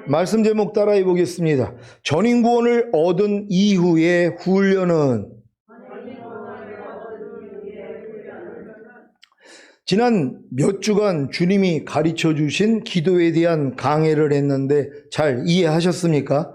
말씀 제목 따라해 보겠습니다. 전인구원을 얻은 이후의 훈련은 지난 몇 주간 주님이 가르쳐 주신 기도에 대한 강해를 했는데 잘 이해하셨습니까?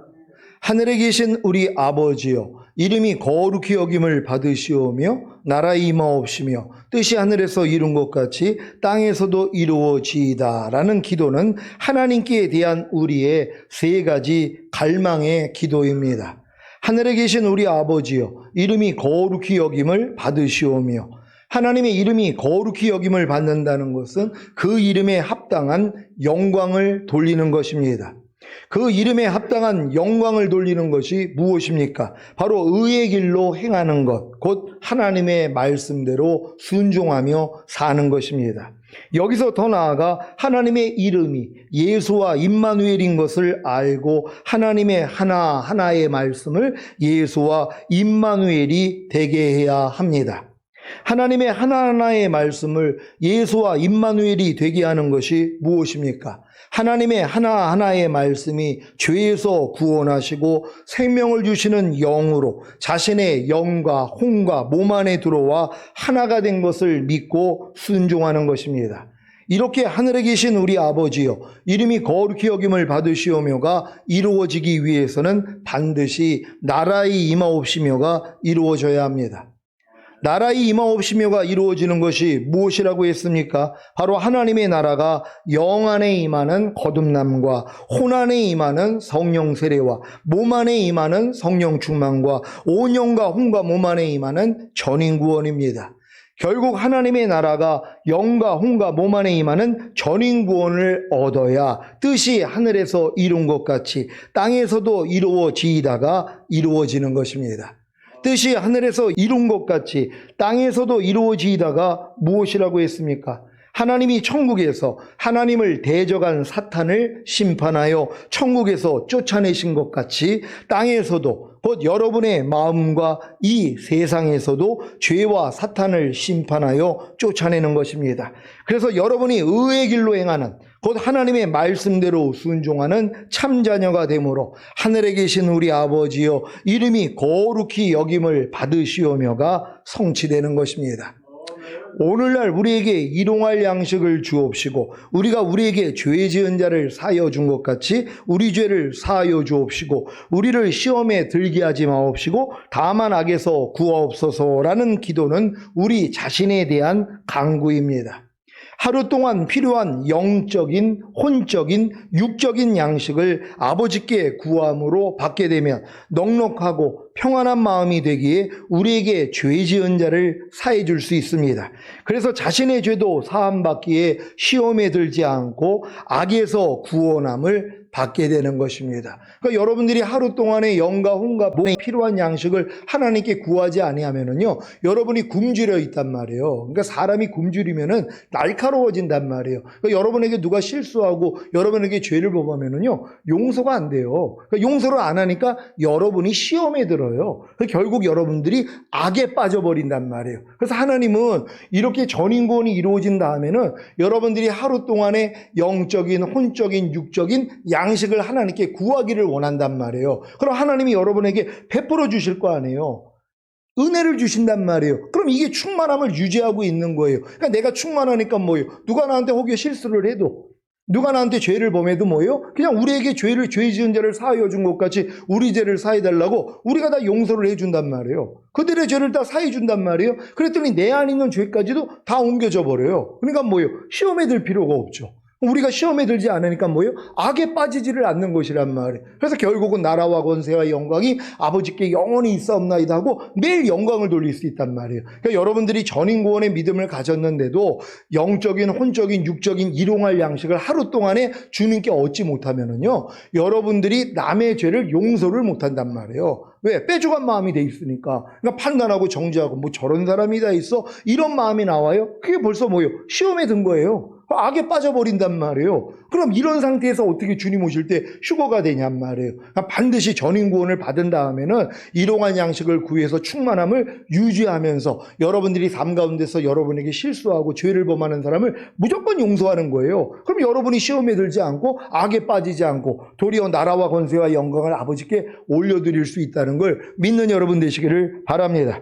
하늘에 계신 우리 아버지여, 이름이 거룩히 여김을 받으시오며 나라의 임하옵시며 뜻이 하늘에서 이룬 것 같이 땅에서도 이루어지이다 라는 기도는 하나님께 대한 우리의 세 가지 갈망의 기도입니다. 하늘에 계신 우리 아버지여, 이름이 거룩히 여김을 받으시오며, 하나님의 이름이 거룩히 여김을 받는다는 것은 그 이름에 합당한 영광을 돌리는 것입니다. 그 이름에 합당한 영광을 돌리는 것이 무엇입니까? 바로 의의 길로 행하는 것, 곧 하나님의 말씀대로 순종하며 사는 것입니다. 여기서 더 나아가 하나님의 이름이 예수와 임마누엘인 것을 알고 하나님의 하나하나의 말씀을 예수와 임마누엘이 되게 해야 합니다. 하나님의 하나하나의 말씀을 예수와 임마누엘이 되게 하는 것이 무엇입니까? 하나님의 하나하나의 말씀이 죄에서 구원하시고 생명을 주시는 영으로 자신의 영과 혼과 몸 안에 들어와 하나가 된 것을 믿고 순종하는 것입니다. 이렇게 하늘에 계신 우리 아버지여, 이름이 거룩히 여김을 받으시오며가 이루어지기 위해서는 반드시 나라의 임하옵시며가 이루어져야 합니다. 나라의 임하옵시며가 이루어지는 것이 무엇이라고 했습니까? 바로 하나님의 나라가 영 안에 임하는 거듭남과 혼 안에 임하는 성령 세례와 몸 안에 임하는 성령 충만과 온 영과 혼과 몸 안에 임하는 전인구원입니다. 결국 하나님의 나라가 영과 혼과 몸 안에 임하는 전인구원을 얻어야 뜻이 하늘에서 이룬 것 같이 땅에서도 이루어지다가 이루어지는 것입니다. 뜻이 하늘에서 이룬 것 같이 땅에서도 이루어지다가 무엇이라고 했습니까? 하나님이 천국에서 하나님을 대적한 사탄을 심판하여 천국에서 쫓아내신 것 같이 땅에서도 곧 여러분의 마음과 이 세상에서도 죄와 사탄을 심판하여 쫓아내는 것입니다. 그래서 여러분이 의의 길로 행하는 곧 하나님의 말씀대로 순종하는 참자녀가 되므로 하늘에 계신 우리 아버지여, 이름이 거룩히 여김을 받으시오며가 성취되는 것입니다. 오늘날 우리에게 일용할 양식을 주옵시고 우리가 우리에게 죄 지은 자를 사하여 준 것 같이 우리 죄를 사하여 주옵시고 우리를 시험에 들게 하지 마옵시고 다만 악에서 구하옵소서라는 기도는 우리 자신에 대한 간구입니다. 하루 동안 필요한 영적인, 혼적인, 육적인 양식을 아버지께 구함으로 받게 되면 넉넉하고 평안한 마음이 되기에 우리에게 죄 지은 자를 사해 줄 수 있습니다. 그래서 자신의 죄도 사함받기에 시험에 들지 않고 악에서 구원함을 받게 되는 것입니다. 그러니까 여러분들이 하루 동안에 영과 혼과 몸에 필요한 양식을 하나님께 구하지 아니하면은요, 여러분이 굶주려 있단 말이에요. 그러니까 사람이 굶주리면은 날카로워진단 말이에요. 그러니까 여러분에게 누가 실수하고 여러분에게 죄를 범하면은요, 용서가 안 돼요. 그러니까 용서를 안 하니까 여러분이 시험에 들어요. 결국 여러분들이 악에 빠져버린단 말이에요. 그래서 하나님은 이렇게 전인구원이 이루어진 다음에는 여러분들이 하루 동안에 영적인, 혼적인, 육적인 양식을 하나님께 구하기를 원한단 말이에요. 그럼 하나님이 여러분에게 베풀어 주실 거 아니에요. 은혜를 주신단 말이에요. 그럼 이게 충만함을 유지하고 있는 거예요. 그러니까 내가 충만하니까 뭐예요? 누가 나한테 혹여 실수를 해도, 누가 나한테 죄를 범해도 뭐예요? 그냥 우리에게 죄 지은 자를 사하여 준 것 같이 우리 죄를 사해달라고 우리가 다 용서를 해준단 말이에요. 그들의 죄를 다 사해준단 말이에요. 그랬더니 내 안에 있는 죄까지도 다 옮겨져 버려요. 그러니까 뭐예요? 시험에 들 필요가 없죠. 우리가 시험에 들지 않으니까 뭐예요? 악에 빠지지를 않는 것이란 말이에요. 그래서 결국은 나라와 권세와 영광이 아버지께 영원히 있사옵나이다 하고 매일 영광을 돌릴 수 있단 말이에요. 그러니까 여러분들이 전인구원의 믿음을 가졌는데도 영적인, 혼적인, 육적인 일용할 양식을 하루 동안에 주님께 얻지 못하면은요, 여러분들이 남의 죄를 용서를 못한단 말이에요. 왜? 빼줘간 마음이 돼 있으니까. 그러니까 판단하고 정죄하고 뭐 저런 사람이 다 있어? 이런 마음이 나와요? 그게 벌써 뭐예요? 시험에 든 거예요. 악에 빠져버린단 말이에요. 그럼 이런 상태에서 어떻게 주님 오실 때 휴거가 되냔 말이에요. 반드시 전인구원을 받은 다음에는 일용할 양식을 구해서 충만함을 유지하면서 여러분들이 삶 가운데서 여러분에게 실수하고 죄를 범하는 사람을 무조건 용서하는 거예요. 그럼 여러분이 시험에 들지 않고 악에 빠지지 않고 도리어 나라와 권세와 영광을 아버지께 올려드릴 수 있다는 걸 믿는 여러분 되시기를 바랍니다.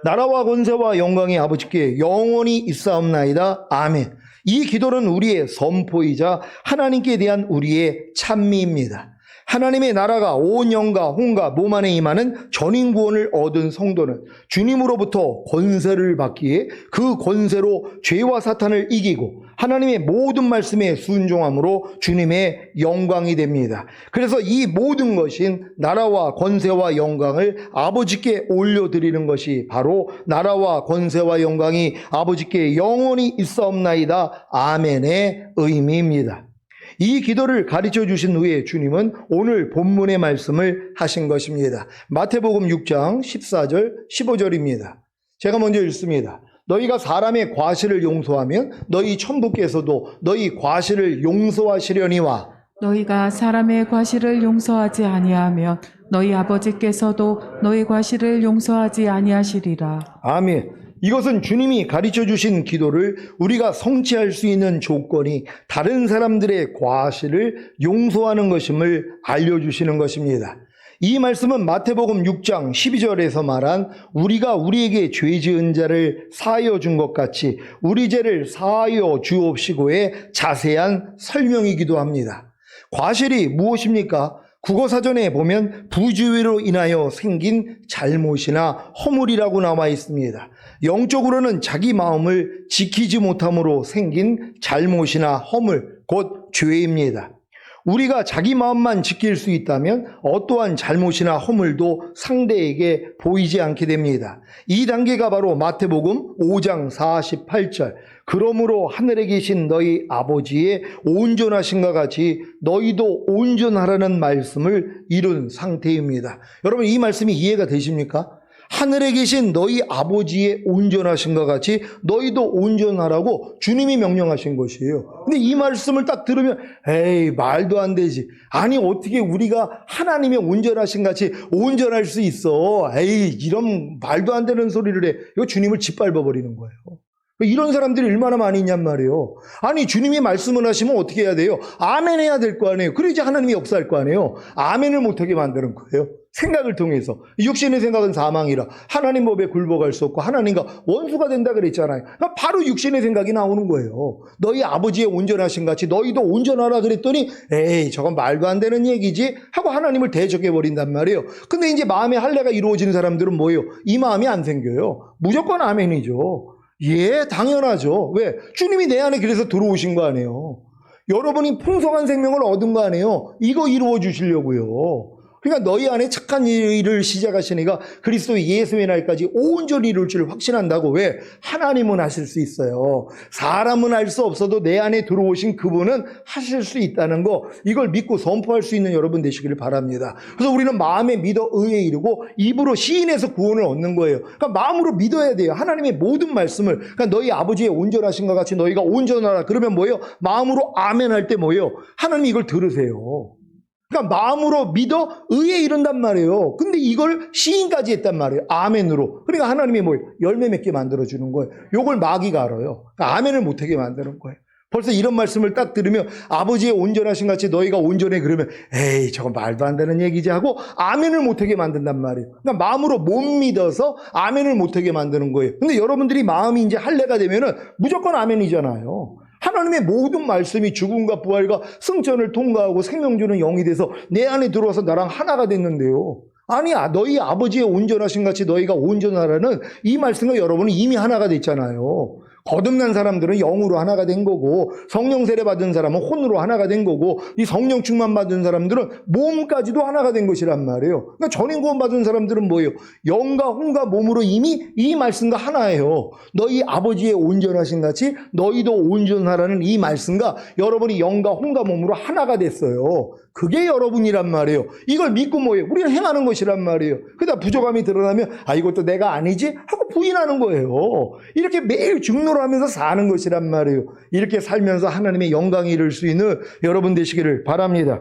나라와 권세와 영광이 아버지께 영원히 있사옵나이다. 아멘. 이 기도는 우리의 선포이자 하나님께 대한 우리의 찬미입니다. 하나님의 나라가 온 영과 혼과 몸 안에 임하는 전인구원을 얻은 성도는 주님으로부터 권세를 받기에 그 권세로 죄와 사탄을 이기고 하나님의 모든 말씀에 순종함으로 주님의 영광이 됩니다. 그래서 이 모든 것인 나라와 권세와 영광을 아버지께 올려드리는 것이 바로 나라와 권세와 영광이 아버지께 영원히 있사옵나이다. 아멘의 의미입니다. 이 기도를 가르쳐 주신 후에 주님은 오늘 본문의 말씀을 하신 것입니다. 마태복음 6장 14절 15절입니다. 제가 먼저 읽습니다. 너희가 사람의 과실을 용서하면 너희 천부께서도 너희 과실을 용서하시려니와 너희가 사람의 과실을 용서하지 아니하면 너희 아버지께서도 너희 과실을 용서하지 아니하시리라. 아멘. 이것은 주님이 가르쳐 주신 기도를 우리가 성취할 수 있는 조건이 다른 사람들의 과실을 용서하는 것임을 알려주시는 것입니다. 이 말씀은 마태복음 6장 12절에서 말한 우리가 우리에게 죄 지은 자를 사하여 준 것 같이 우리 죄를 사하여 주옵시고의 자세한 설명이기도 합니다. 과실이 무엇입니까? 국어사전에 보면 부주의로 인하여 생긴 잘못이나 허물이라고 나와 있습니다. 영적으로는 자기 마음을 지키지 못함으로 생긴 잘못이나 허물, 곧 죄입니다. 우리가 자기 마음만 지킬 수 있다면 어떠한 잘못이나 허물도 상대에게 보이지 않게 됩니다. 이 단계가 바로 마태복음 5장 48절 그러므로 하늘에 계신 너희 아버지의 온전하신가 같이 너희도 온전하라는 말씀을 이룬 상태입니다. 여러분 이 말씀이 이해가 되십니까? 하늘에 계신 너희 아버지의 온전하신 것 같이 너희도 온전하라고 주님이 명령하신 것이에요. 근데 이 말씀을 딱 들으면 에이 말도 안 되지. 아니 어떻게 우리가 하나님의 온전하신 같이 온전할 수 있어. 에이 이런 말도 안 되는 소리를 해. 이거 주님을 짓밟아버리는 거예요. 이런 사람들이 얼마나 많이 있냔 말이에요. 아니 주님이 말씀을 하시면 어떻게 해야 돼요? 아멘 해야 될 거 아니에요. 그래야지 하나님이 역사할 거 아니에요. 아멘을 못하게 만드는 거예요. 생각을 통해서. 육신의 생각은 사망이라 하나님 법에 굴복할 수 없고 하나님과 원수가 된다 그랬잖아요. 그러니까 바로 육신의 생각이 나오는 거예요. 너희 아버지의 온전하신 같이 너희도 온전하라 그랬더니 에이 저건 말도 안 되는 얘기지 하고 하나님을 대적해버린단 말이에요. 근데 이제 마음의 할례가 이루어지는 사람들은 뭐예요? 이 마음이 안 생겨요. 무조건 아멘이죠. 예, 당연하죠. 왜? 주님이 내 안에 그래서 들어오신 거 아니에요. 여러분이 풍성한 생명을 얻은 거 아니에요. 이거 이루어 주시려고요. 그러니까 너희 안에 착한 일을 시작하시니까 그리스도 예수의 날까지 온전히 이룰 줄 확신한다고. 왜? 하나님은 하실 수 있어요. 사람은 할 수 없어도 내 안에 들어오신 그분은 하실 수 있다는 거, 이걸 믿고 선포할 수 있는 여러분 되시기를 바랍니다. 그래서 우리는 마음에 믿어 의에 이르고 입으로 시인해서 구원을 얻는 거예요. 그러니까 마음으로 믿어야 돼요. 하나님의 모든 말씀을. 그러니까 너희 아버지의 온전하신 것 같이 너희가 온전하라. 그러면 뭐예요? 마음으로 아멘 할 때 뭐예요? 하나님 이걸 들으세요. 그러니까 마음으로 믿어 의에 이른단 말이에요. 근데 이걸 시인까지 했단 말이에요. 아멘으로. 그러니까 하나님이 뭐예요? 열매 맺게 만들어주는 거예요. 요걸 마귀가 알아요. 그러니까 아멘을 못하게 만드는 거예요. 벌써 이런 말씀을 딱 들으면 아버지의 온전하신 같이 너희가 온전해 그러면 에이 저건 말도 안 되는 얘기지 하고 아멘을 못하게 만든단 말이에요. 그러니까 마음으로 못 믿어서 아멘을 못하게 만드는 거예요. 근데 여러분들이 마음이 이제 할례가 되면은 무조건 아멘이잖아요. 하나님의 모든 말씀이 죽음과 부활과 승천을 통과하고 생명 주는 영이 돼서 내 안에 들어와서 나랑 하나가 됐는데요. 아니야, 너희 아버지의 온전하신 같이 너희가 온전하라는 이 말씀과 여러분은 이미 하나가 됐잖아요. 거듭난 사람들은 영으로 하나가 된 거고 성령 세례 받은 사람은 혼으로 하나가 된 거고 이 성령 충만 받은 사람들은 몸까지도 하나가 된 것이란 말이에요. 그러니까 전인 구원 받은 사람들은 뭐예요? 영과 혼과 몸으로 이미 이 말씀과 하나예요. 너희 아버지의 온전하신 같이 너희도 온전하라는 이 말씀과 여러분이 영과 혼과 몸으로 하나가 됐어요. 그게 여러분이란 말이에요. 이걸 믿고 뭐예요? 우리는 행하는 것이란 말이에요. 그러다 부족함이 드러나면 아 이것도 내가 아니지? 하고 부인하는 거예요. 이렇게 매일 죽는 하면서 사는 것이란 말이에요. 이렇게 살면서 하나님의 영광에 이를 수 있는 여러분 되시기를 바랍니다.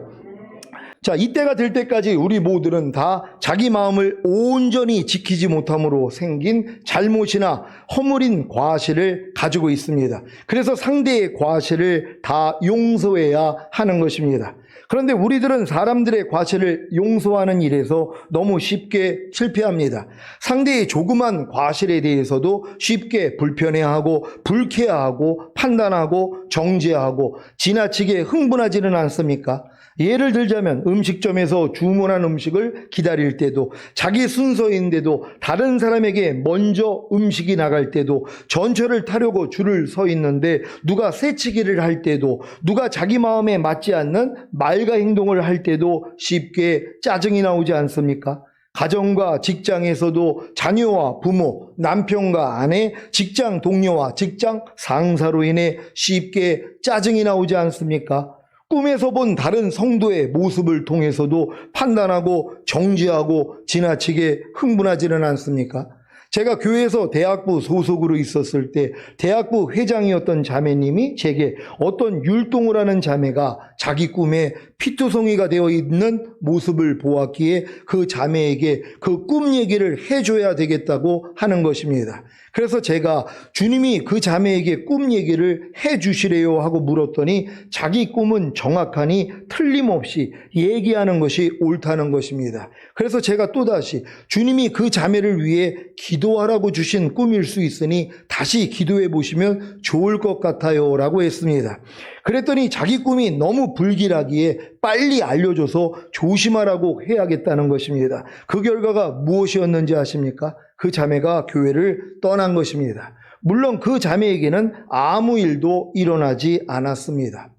자, 이때가 될 때까지 우리 모두는 다 자기 마음을 온전히 지키지 못함으로 생긴 잘못이나 허물인 과실을 가지고 있습니다. 그래서 상대의 과실을 다 용서해야 하는 것입니다. 그런데 우리들은 사람들의 과실을 용서하는 일에서 너무 쉽게 실패합니다. 상대의 조그만 과실에 대해서도 쉽게 불편해하고 불쾌하고 판단하고 정죄하고 지나치게 흥분하지는 않습니까? 예를 들자면 음식점에서 주문한 음식을 기다릴 때도, 자기 순서인데도 다른 사람에게 먼저 음식이 나갈 때도, 전철을 타려고 줄을 서 있는데 누가 새치기를 할 때도, 누가 자기 마음에 맞지 않는 말과 행동을 할 때도 쉽게 짜증이 나오지 않습니까? 가정과 직장에서도 자녀와 부모, 남편과 아내, 직장 동료와 직장 상사로 인해 쉽게 짜증이 나오지 않습니까? 꿈에서 본 다른 성도의 모습을 통해서도 판단하고 정죄하고 지나치게 흥분하지는 않습니까? 제가 교회에서 대학부 소속으로 있었을 때 대학부 회장이었던 자매님이 제게 어떤 율동을 하는 자매가 자기 꿈에 피투성이가 되어 있는 모습을 보았기에 그 자매에게 그 꿈 얘기를 해줘야 되겠다고 하는 것입니다. 그래서 제가 주님이 그 자매에게 꿈 얘기를 해주시래요 하고 물었더니 자기 꿈은 정확하니 틀림없이 얘기하는 것이 옳다는 것입니다. 그래서 제가 또다시 주님이 그 자매를 위해 기도하라고 주신 꿈일 수 있으니 다시 기도해 보시면 좋을 것 같아요 라고 했습니다. 그랬더니 자기 꿈이 너무 불길하기에 빨리 알려줘서 조심하라고 해야겠다는 것입니다. 그 결과가 무엇이었는지 아십니까? 그 자매가 교회를 떠난 것입니다. 물론 그 자매에게는 아무 일도 일어나지 않았습니다.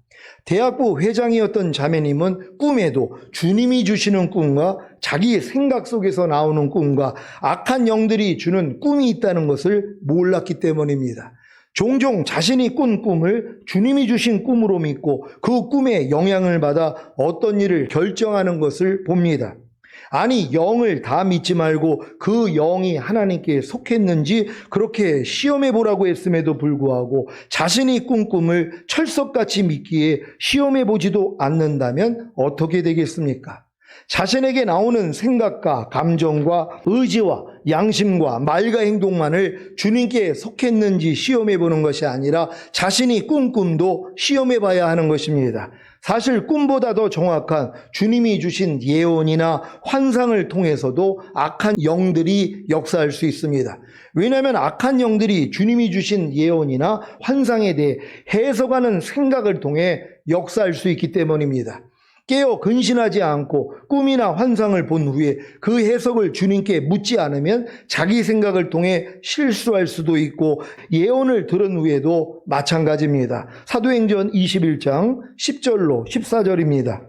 대학부 회장이었던 자매님은 꿈에도 주님이 주시는 꿈과 자기 생각 속에서 나오는 꿈과 악한 영들이 주는 꿈이 있다는 것을 몰랐기 때문입니다. 종종 자신이 꾼 꿈을 주님이 주신 꿈으로 믿고 그 꿈에 영향을 받아 어떤 일을 결정하는 것을 봅니다. 아니, 영을 다 믿지 말고 그 영이 하나님께 속했는지 그렇게 시험해 보라고 했음에도 불구하고 자신이 꾼 꿈을 철석같이 믿기에 시험해 보지도 않는다면 어떻게 되겠습니까? 자신에게 나오는 생각과 감정과 의지와 양심과 말과 행동만을 주님께 속했는지 시험해 보는 것이 아니라 자신이 꾼 꿈도 시험해 봐야 하는 것입니다. 사실 꿈보다 더 정확한 주님이 주신 예언이나 환상을 통해서도 악한 영들이 역사할 수 있습니다. 왜냐하면 악한 영들이 주님이 주신 예언이나 환상에 대해 해석하는 생각을 통해 역사할 수 있기 때문입니다. 깨어 근신하지 않고 꿈이나 환상을 본 후에 그 해석을 주님께 묻지 않으면 자기 생각을 통해 실수할 수도 있고 예언을 들은 후에도 마찬가지입니다. 사도행전 21장 10절로 14절입니다.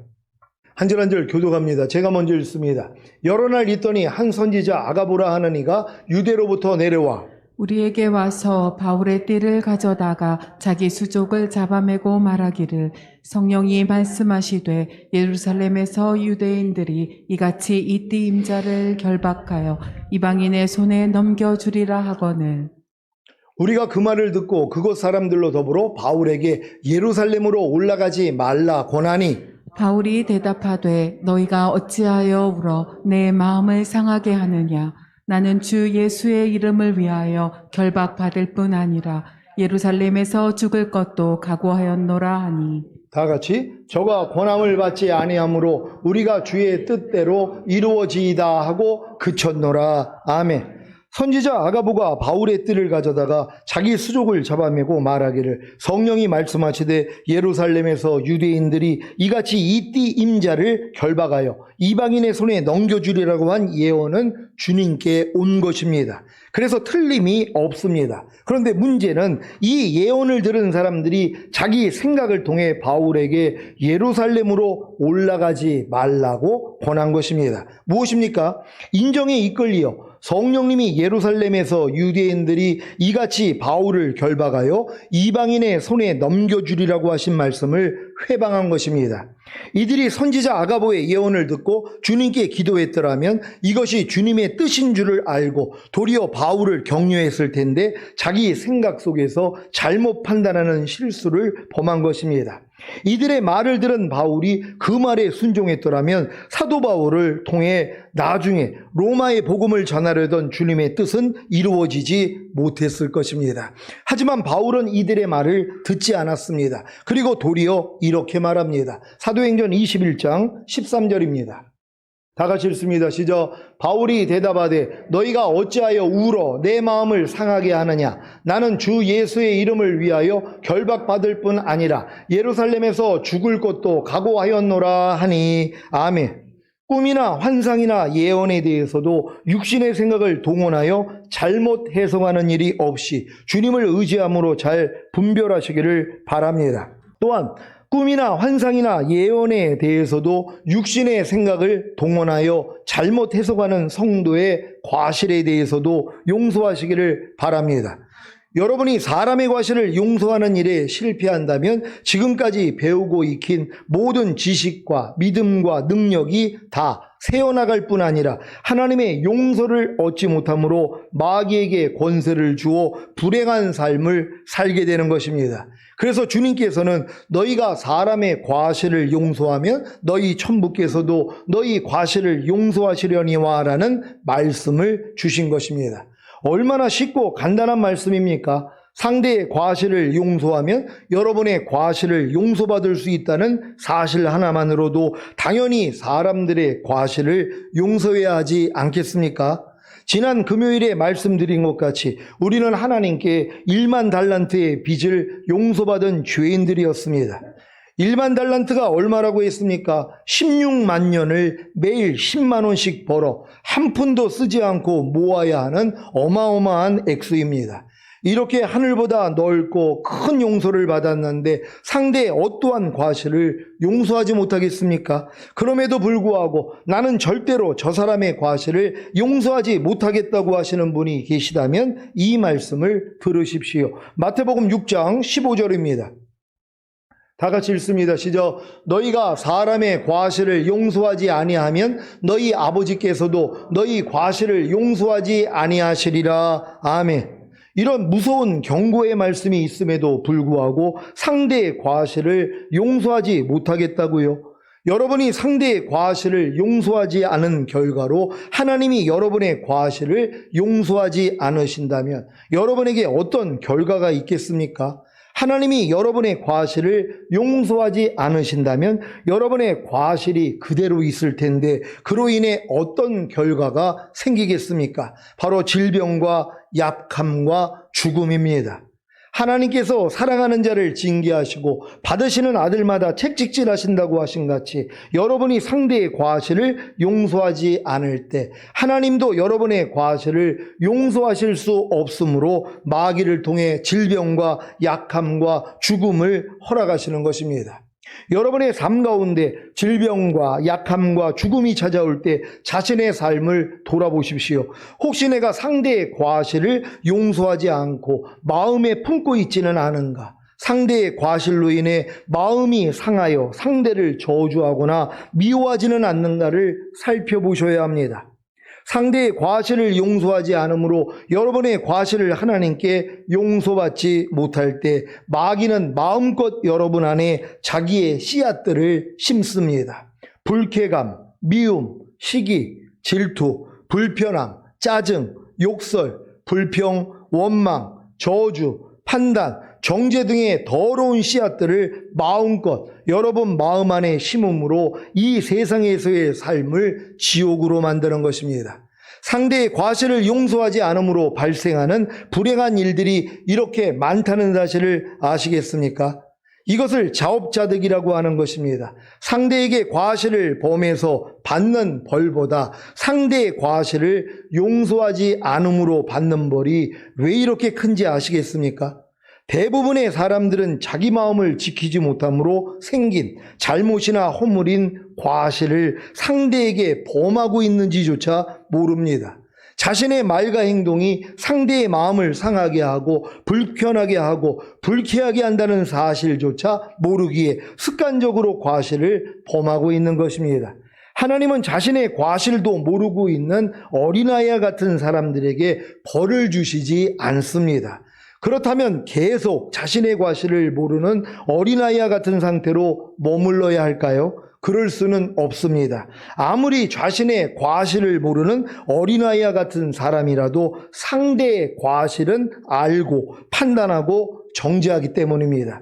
한 절 한 절 교독합니다. 제가 먼저 읽습니다. 여러 날 있더니 한 선지자 아가보라 하는 이가 유대로부터 내려와 우리에게 와서 바울의 띠를 가져다가 자기 수족을 잡아매고 말하기를 성령이 말씀하시되 예루살렘에서 유대인들이 이같이 이 띠 임자를 결박하여 이방인의 손에 넘겨주리라 하거늘 우리가 그 말을 듣고 그곳 사람들로 더불어 바울에게 예루살렘으로 올라가지 말라 권하니 바울이 대답하되 너희가 어찌하여 울어 내 마음을 상하게 하느냐 나는 주 예수의 이름을 위하여 결박받을 뿐 아니라 예루살렘에서 죽을 것도 각오하였노라 하니 다 같이 저가 권함을 받지 아니하므로 우리가 주의 뜻대로 이루어지이다 하고 그쳤노라. 아멘. 선지자 아가보가 바울의 띠를 가져다가 자기 수족을 잡아매고 말하기를 성령이 말씀하시되 예루살렘에서 유대인들이 이같이 이 띠 임자를 결박하여 이방인의 손에 넘겨주리라고 한 예언은 주님께 온 것입니다. 그래서 틀림이 없습니다. 그런데 문제는 이 예언을 들은 사람들이 자기 생각을 통해 바울에게 예루살렘으로 올라가지 말라고 권한 것입니다. 무엇입니까? 인정에 이끌려 성령님이 예루살렘에서 유대인들이 이같이 바울을 결박하여 이방인의 손에 넘겨주리라고 하신 말씀을 회방한 것입니다. 이들이 선지자 아가보의 예언을 듣고 주님께 기도했더라면 이것이 주님의 뜻인 줄을 알고 도리어 바울을 격려했을 텐데 자기 생각 속에서 잘못 판단하는 실수를 범한 것입니다. 이들의 말을 들은 바울이 그 말에 순종했더라면 사도 바울을 통해 나중에 로마의 복음을 전하려던 주님의 뜻은 이루어지지 못했을 것입니다. 하지만 바울은 이들의 말을 듣지 않았습니다. 그리고 도리어 이렇게 말합니다. 사도행전 21장 13절입니다. 다 같이 읽습니다. 시작. 바울이 대답하되 너희가 어찌하여 울어 내 마음을 상하게 하느냐. 나는 주 예수의 이름을 위하여 결박받을 뿐 아니라 예루살렘에서 죽을 것도 각오하였노라 하니. 아멘. 꿈이나 환상이나 예언에 대해서도 육신의 생각을 동원하여 잘못 해석하는 일이 없이 주님을 의지함으로 잘 분별하시기를 바랍니다. 또한 꿈이나 환상이나 예언에 대해서도 육신의 생각을 동원하여 잘못 해석하는 성도의 과실에 대해서도 용서하시기를 바랍니다. 여러분이 사람의 과실을 용서하는 일에 실패한다면 지금까지 배우고 익힌 모든 지식과 믿음과 능력이 다 새어나갈 뿐 아니라 하나님의 용서를 얻지 못함으로 마귀에게 권세를 주어 불행한 삶을 살게 되는 것입니다. 그래서 주님께서는 너희가 사람의 과실을 용서하면 너희 천부께서도 너희 과실을 용서하시려니와 라는 말씀을 주신 것입니다. 얼마나 쉽고 간단한 말씀입니까? 상대의 과실을 용서하면 여러분의 과실을 용서받을 수 있다는 사실 하나만으로도 당연히 사람들의 과실을 용서해야 하지 않겠습니까? 지난 금요일에 말씀드린 것 같이 우리는 하나님께 1만 달란트의 빚을 용서받은 죄인들이었습니다. 1만 달란트가 얼마라고 했습니까? 16만 년을 매일 10만 원씩 벌어 한 푼도 쓰지 않고 모아야 하는 어마어마한 액수입니다. 이렇게 하늘보다 넓고 큰 용서를 받았는데 상대의 어떠한 과실을 용서하지 못하겠습니까? 그럼에도 불구하고 나는 절대로 저 사람의 과실을 용서하지 못하겠다고 하시는 분이 계시다면 이 말씀을 들으십시오. 마태복음 6장 15절입니다. 다 같이 읽습니다. 시작. 너희가 사람의 과실을 용서하지 아니하면 너희 아버지께서도 너희 과실을 용서하지 아니하시리라. 아멘. 이런 무서운 경고의 말씀이 있음에도 불구하고 상대의 과실을 용서하지 못하겠다고요? 여러분이 상대의 과실을 용서하지 않은 결과로 하나님이 여러분의 과실을 용서하지 않으신다면 여러분에게 어떤 결과가 있겠습니까? 하나님이 여러분의 과실을 용서하지 않으신다면 여러분의 과실이 그대로 있을 텐데 그로 인해 어떤 결과가 생기겠습니까? 바로 질병과 약함과 죽음입니다. 하나님께서 사랑하는 자를 징계하시고 받으시는 아들마다 책찍질하신다고 하신 같이 여러분이 상대의 과실을 용서하지 않을 때 하나님도 여러분의 과실을 용서하실 수 없으므로 마귀를 통해 질병과 약함과 죽음을 허락하시는 것입니다. 여러분의 삶 가운데 질병과 약함과 죽음이 찾아올 때 자신의 삶을 돌아보십시오. 혹시 내가 상대의 과실을 용서하지 않고 마음에 품고 있지는 않은가? 상대의 과실로 인해 마음이 상하여 상대를 저주하거나 미워하지는 않는가를 살펴보셔야 합니다. 상대의 과실을 용서하지 않으므로 여러분의 과실을 하나님께 용서받지 못할 때 마귀는 마음껏 여러분 안에 자기의 씨앗들을 심습니다. 불쾌감, 미움, 시기, 질투, 불편함, 짜증, 욕설, 불평, 원망, 저주, 판단, 정죄 등의 더러운 씨앗들을 마음껏 여러분 마음 안에 심음으로 이 세상에서의 삶을 지옥으로 만드는 것입니다. 상대의 과실을 용서하지 않음으로 발생하는 불행한 일들이 이렇게 많다는 사실을 아시겠습니까? 이것을 자업자득이라고 하는 것입니다. 상대에게 과실을 범해서 받는 벌보다 상대의 과실을 용서하지 않음으로 받는 벌이 왜 이렇게 큰지 아시겠습니까? 대부분의 사람들은 자기 마음을 지키지 못함으로 생긴 잘못이나 허물인 과실을 상대에게 범하고 있는지조차 모릅니다. 자신의 말과 행동이 상대의 마음을 상하게 하고 불편하게 하고 불쾌하게 한다는 사실조차 모르기에 습관적으로 과실을 범하고 있는 것입니다. 하나님은 자신의 과실도 모르고 있는 어린아이와 같은 사람들에게 벌을 주시지 않습니다. 그렇다면 계속 자신의 과실을 모르는 어린아이와 같은 상태로 머물러야 할까요? 그럴 수는 없습니다. 아무리 자신의 과실을 모르는 어린아이와 같은 사람이라도 상대의 과실은 알고 판단하고 정죄하기 때문입니다.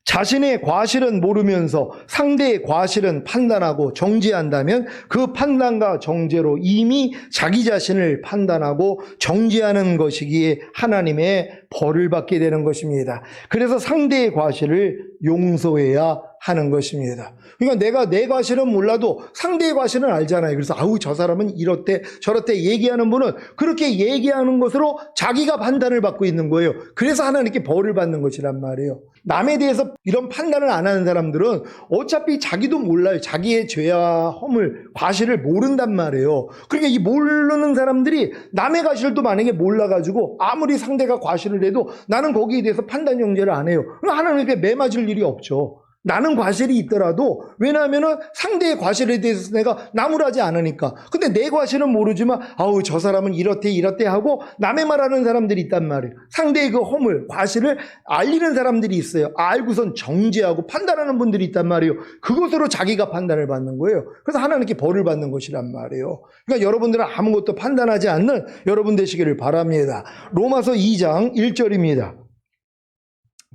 자신의 과실은 모르면서 상대의 과실은 판단하고 정죄한다면 그 판단과 정죄로 이미 자기 자신을 판단하고 정죄하는 것이기에 하나님의 벌을 받게 되는 것입니다. 그래서 상대의 과실을 용서해야 하는 것입니다. 그러니까 내가 내 과실은 몰라도 상대의 과실은 알잖아요. 그래서 아우 저 사람은 이렇대 저렇대 얘기하는 분은 그렇게 얘기하는 것으로 자기가 판단을 받고 있는 거예요. 그래서 하나님께 벌을 받는 것이란 말이에요. 남에 대해서 이런 판단을 안 하는 사람들은 어차피 자기도 몰라요. 자기의 죄와 허물, 과실을 모른단 말이에요. 그러니까 이 모르는 사람들이 남의 과실도 만약에 몰라가지고 아무리 상대가 과실을 해도 나는 거기에 대해서 판단 정죄를 안 해요. 그럼 하나님께 매맞을 일이 없죠. 나는 과실이 있더라도 왜냐하면 상대의 과실에 대해서 내가 나무라지 않으니까. 근데 내 과실은 모르지만 아우 저 사람은 이렇대 하고 남의 말하는 사람들이 있단 말이에요. 상대의 그 허물, 과실을 알리는 사람들이 있어요. 알고선 정죄하고 판단하는 분들이 있단 말이에요. 그것으로 자기가 판단을 받는 거예요. 그래서 하나님께 벌을 받는 것이란 말이에요. 그러니까 여러분들은 아무것도 판단하지 않는 여러분 되시기를 바랍니다. 로마서 2장 1절입니다.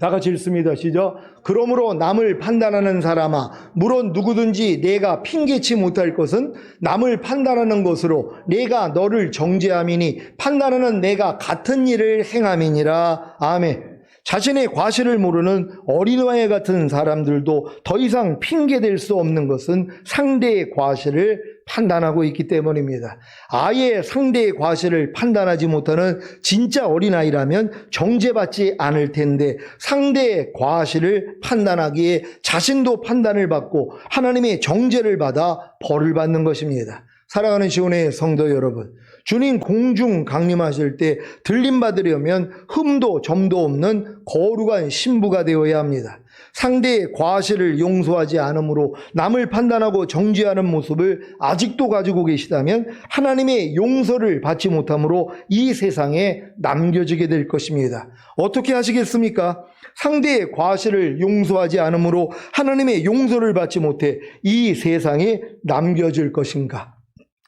다 같이 읽습니다. 시작. 그러므로 남을 판단하는 사람아, 물론 누구든지 내가 핑계치 못할 것은 남을 판단하는 것으로 내가 너를 정죄함이니 판단하는 내가 같은 일을 행함이니라. 아멘. 자신의 과실을 모르는 어린아이 같은 사람들도 더 이상 핑계댈 수 없는 것은 상대의 과실을 판단하고 있기 때문입니다. 아예 상대의 과실을 판단하지 못하는 진짜 어린아이라면 정죄받지 않을 텐데 상대의 과실을 판단하기에 자신도 판단을 받고 하나님의 정죄를 받아 벌을 받는 것입니다. 사랑하는 시온의 성도 여러분, 주님 공중 강림하실 때 들림받으려면 흠도 점도 없는 거룩한 신부가 되어야 합니다. 상대의 과실을 용서하지 않으므로 남을 판단하고 정죄하는 모습을 아직도 가지고 계시다면 하나님의 용서를 받지 못함으로 이 세상에 남겨지게 될 것입니다. 어떻게 하시겠습니까? 상대의 과실을 용서하지 않으므로 하나님의 용서를 받지 못해 이 세상에 남겨질 것인가?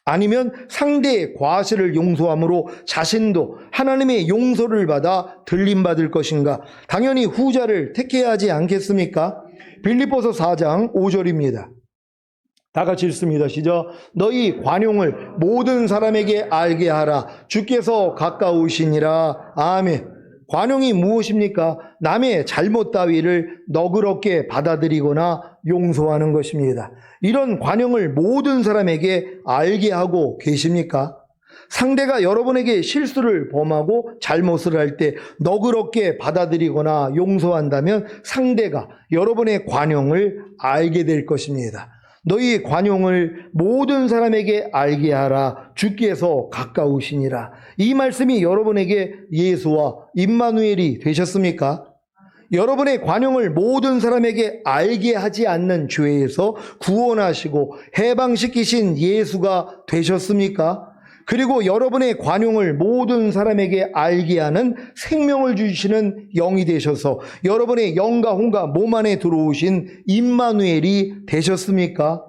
아니면 상대의 과실을 용서함으로 자신도 하나님의 용서를 받아 들림받을 것인가? 당연히 후자를 택해야 하지 않겠습니까? 빌립보서 4장 5절입니다. 다 같이 읽습니다. 시작. 너희 관용을 모든 사람에게 알게 하라. 주께서 가까우시니라. 아멘. 관용이 무엇입니까? 남의 잘못 따위를 너그럽게 받아들이거나 용서하는 것입니다. 이런 관용을 모든 사람에게 알게 하고 계십니까? 상대가 여러분에게 실수를 범하고 잘못을 할 때 너그럽게 받아들이거나 용서한다면 상대가 여러분의 관용을 알게 될 것입니다. 너희 관용을 모든 사람에게 알게 하라. 주께서 가까우시니라. 이 말씀이 여러분에게 예수와 임마누엘이 되셨습니까? 여러분의 관용을 모든 사람에게 알게 하지 않는 죄에서 구원하시고 해방시키신 예수가 되셨습니까? 그리고 여러분의 관용을 모든 사람에게 알게 하는 생명을 주시는 영이 되셔서 여러분의 영과 혼과 몸 안에 들어오신 임마누엘이 되셨습니까?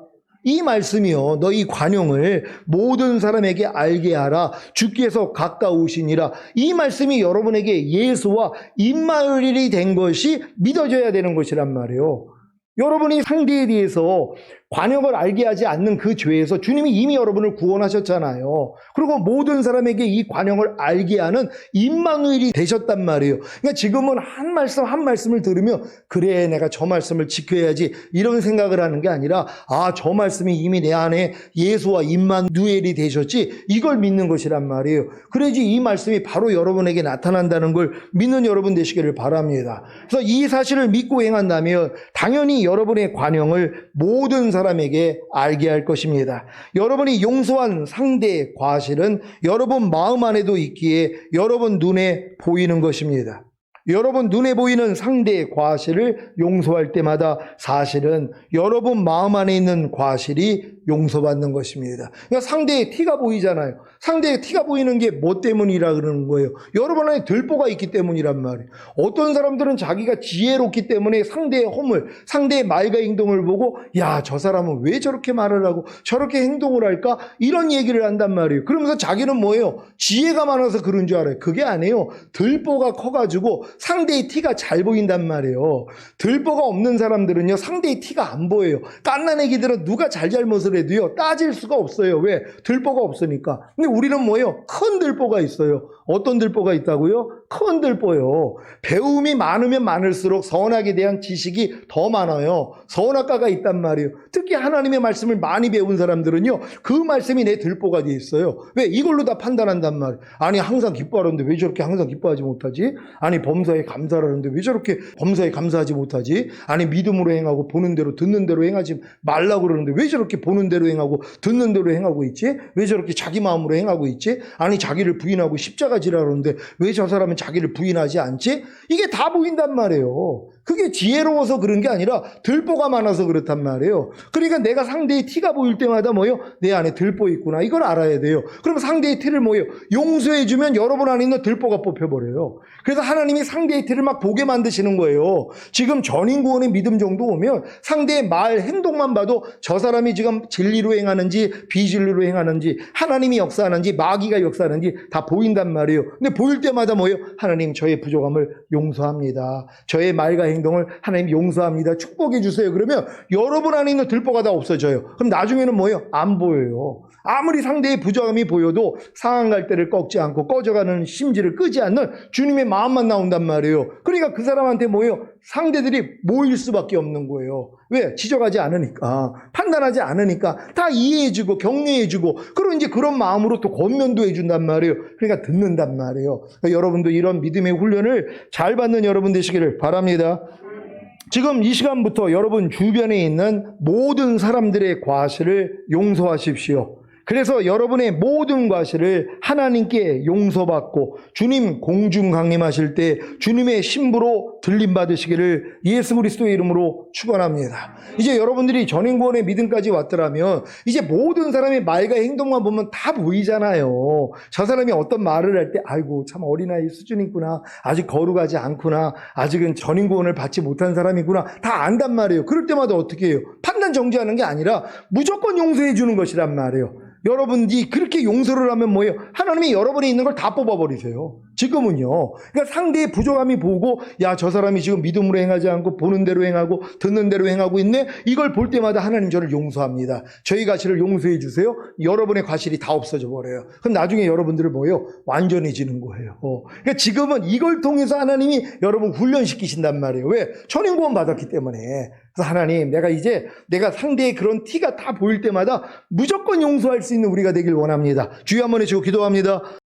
이 말씀이요, 너희 관용을 모든 사람에게 알게 하라. 주께서 가까우시니라. 이 말씀이 여러분에게 예수와 임마누엘이 된 것이 믿어져야 되는 것이란 말이에요. 여러분이 상대에 대해서 관용을 알게 하지 않는 그 죄에서 주님이 이미 여러분을 구원하셨잖아요. 그리고 모든 사람에게 이 관용을 알게 하는 임마누엘이 되셨단 말이에요. 그러니까 지금은 한 말씀 한 말씀을 들으면 그래 내가 저 말씀을 지켜야지 이런 생각을 하는 게 아니라 아, 저 말씀이 이미 내 안에 예수와 임마누엘이 되셨지 이걸 믿는 것이란 말이에요. 그래야지 이 말씀이 바로 여러분에게 나타난다는 걸 믿는 여러분 되시기를 바랍니다. 그래서 이 사실을 믿고 행한다면 당연히 여러분의 관용을 모든 사람에게 알게 할 것입니다. 여러분이 용서한 상대의 과실은 여러분 마음 안에도 있기에 여러분 눈에 보이는 것입니다. 여러분 눈에 보이는 상대의 과실을 용서할 때마다 사실은 여러분 마음 안에 있는 과실이 용서받는 것입니다. 그러니까 상대의 티가 보이잖아요. 상대의 티가 보이는 게 뭐 때문이라 그러는 거예요? 여러분 안에 들보가 있기 때문이란 말이에요. 어떤 사람들은 자기가 지혜롭기 때문에 상대의 허물, 상대의 말과 행동을 보고 야, 저 사람은 왜 저렇게 말을 하고 저렇게 행동을 할까? 이런 얘기를 한단 말이에요. 그러면서 자기는 뭐예요? 지혜가 많아서 그런 줄 알아요. 그게 아니에요. 들보가 커가지고 상대의 티가 잘 보인단 말이에요. 들보가 없는 사람들은요, 상대의 티가 안 보여요. 갓난 애기들은 누가 잘잘못을 해도요, 따질 수가 없어요. 왜? 들보가 없으니까. 근데 우리는 뭐예요? 큰 들보가 있어요. 어떤 들보가 있다고요? 큰 들보요. 배움이 많으면 많을수록 선악에 대한 지식이 더 많아요. 선악과가 있단 말이에요. 특히 하나님의 말씀을 많이 배운 사람들은요, 그 말씀이 내 들보가 돼 있어요. 왜? 이걸로 다 판단한단 말이에요. 아니, 항상 기뻐하는데 왜 저렇게 항상 기뻐하지 못하지? 아니, 범사에 감사를 하는데 왜 저렇게 범사에 감사하지 못하지? 아니, 믿음으로 행하고 보는 대로 듣는 대로 행하지 말라고 그러는데 왜 저렇게 보는 대로 행하고 듣는 대로 행하고 있지? 왜 저렇게 자기 마음으로 행하고 있지? 아니, 자기를 부인하고 십자가 지라는데 왜 저 사람은 자기를 부인하지 않지? 이게 다 보인단 말이에요. 그게 지혜로워서 그런 게 아니라 들보가 많아서 그렇단 말이에요. 그러니까 내가 상대의 티가 보일 때마다 뭐예요? 내 안에 들보 있구나. 이걸 알아야 돼요. 그럼 상대의 티를 뭐예요? 용서해주면 여러분 안에 있는 들보가 뽑혀버려요. 그래서 하나님이 상대의 티를 막 보게 만드시는 거예요. 지금 전인구원의 믿음 정도 오면 상대의 말, 행동만 봐도 저 사람이 지금 진리로 행하는지 비진리로 행하는지 하나님이 역사하는지 마귀가 역사하는지 다 보인단 말이에요. 근데 보일 때마다 뭐예요? 하나님 저의 부족함을 용서합니다. 저의 말과 행동을 하나님 용서합니다. 축복해 주세요. 그러면 여러분 안에 있는 들보가 다 없어져요. 그럼 나중에는 뭐예요? 안 보여요. 아무리 상대의 부족함이 보여도 상한 갈대를 꺾지 않고 꺼져가는 심지를 끄지 않는 주님의 마음만 나온단 말이에요. 그러니까 그 사람한테 뭐예요? 상대들이 모일 수밖에 없는 거예요. 왜? 지적하지 않으니까, 판단하지 않으니까 다 이해해주고 격려해주고 그리고 이제 그런 마음으로 또 권면도 해준단 말이에요. 그러니까 듣는단 말이에요. 그러니까 여러분도 이런 믿음의 훈련을 잘 받는 여러분 되시기를 바랍니다. 지금 이 시간부터 여러분 주변에 있는 모든 사람들의 과실을 용서하십시오. 그래서 여러분의 모든 과실을 하나님께 용서받고 주님 공중 강림하실 때 주님의 신부로 들림받으시기를 예수 그리스도의 이름으로 축원합니다. 이제 여러분들이 전인구원의 믿음까지 왔더라면 이제 모든 사람의 말과 행동만 보면 다 보이잖아요. 저 사람이 어떤 말을 할 때 아이고 참 어린아이 수준이구나, 아직 거룩하지 않구나, 아직은 전인구원을 받지 못한 사람이구나 다 안단 말이에요. 그럴 때마다 어떻게 해요? 판단 정지하는 게 아니라 무조건 용서해 주는 것이란 말이에요. 여러분이 그렇게 용서를 하면 뭐예요? 하나님이 여러분이 있는 걸 다 뽑아버리세요. 지금은요. 그러니까 상대의 부족함이 보고 야, 저 사람이 지금 믿음으로 행하지 않고 보는 대로 행하고 듣는 대로 행하고 있네. 이걸 볼 때마다 하나님 저를 용서합니다. 저희 과실을 용서해 주세요. 여러분의 과실이 다 없어져 버려요. 그럼 나중에 여러분들을 뭐예요? 완전해지는 거예요. 그러니까 지금은 이걸 통해서 하나님이 여러분 훈련시키신단 말이에요. 왜? 전인구원 받았기 때문에. 그래서 하나님, 내가 상대의 그런 티가 다 보일 때마다 무조건 용서할 수 있는 우리가 되길 원합니다. 주여 한번 해주고 기도합니다.